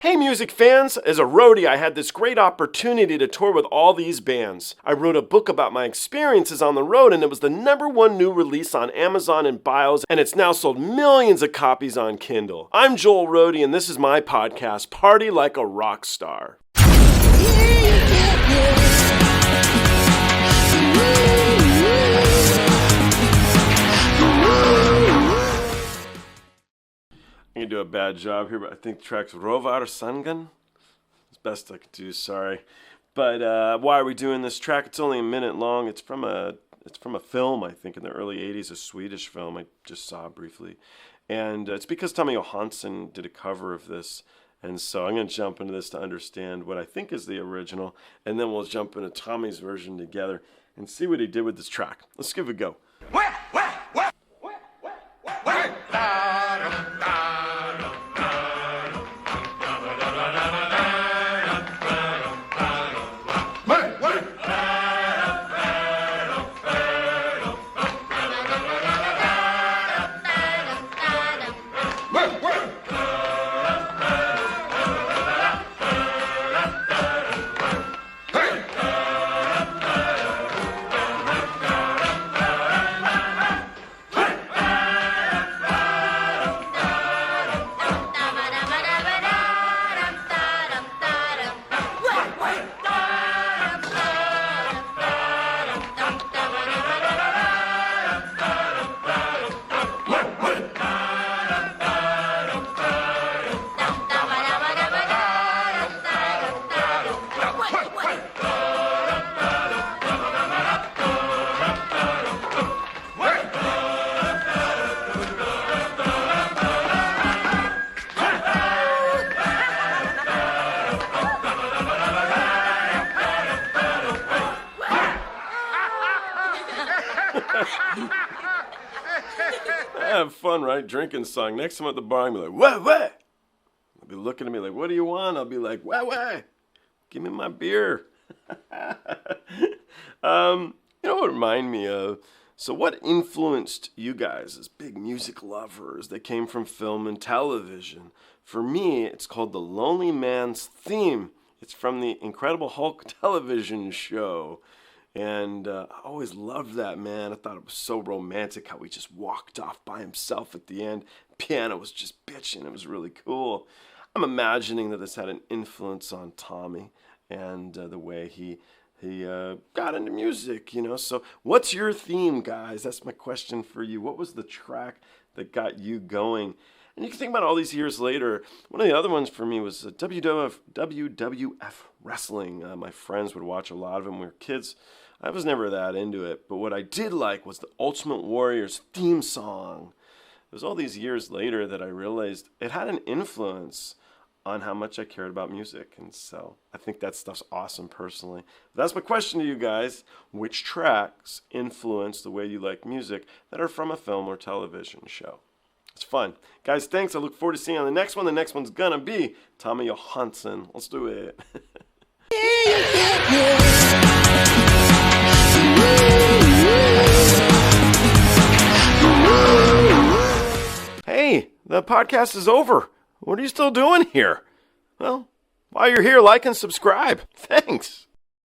Hey music fans, as a roadie I had this great opportunity to tour with all these bands. I wrote a book about my experiences on the road and it was the #1 new release on Amazon and Bios and it's now sold millions of copies on Kindle. I'm Joel Roadie and this is my podcast, Party Like a Rock Star. I'm going to do a bad job here, but I think the track's Rövarsången. It's best I could do, sorry. But why are we doing this track? It's only a minute long. It's from a film, I think, in the early 80s, a Swedish film I just saw briefly. And it's because Tommy Johansson did a cover of this. And so I'm going to jump into this to understand what I think is the original. And then we'll jump into Tommy's version together and see what he did with this track. Let's give it a go. I have fun, right? Drinking song. Next time at the bar, I'm like, what? They'll be looking at me like, what do you want? I'll be like, what? Give me my beer. You know what it reminded me of? So what influenced you guys as big music lovers that came from film and television? For me, it's called The Lonely Man's Theme. It's from the Incredible Hulk television show. And I always loved that, man. I thought it was so romantic how he just walked off by himself at the end. Piano was just bitching. It was really cool. I'm imagining that this had an influence on Tommy and the way he got into music, you know. So what's your theme, guys? That's my question for you. What was the track that got you going? And you can think about all these years later. One of the other ones for me was WWF wrestling. My friends would watch a lot of them when we were kids. I was never that into it, but what I did like was the Ultimate Warrior's theme song. It was all these years later that I realized it had an influence on how much I cared about music, and so I think that stuff's awesome personally. But that's my question to you guys. Which tracks influence the way you like music that are from a film or television show? It's fun. Guys, thanks. I look forward to seeing you on the next one. The next one's gonna be Tommy Johansson. Let's do it. Hey, the podcast is over. What are you still doing here? Well, while you're here, like and subscribe. Thanks.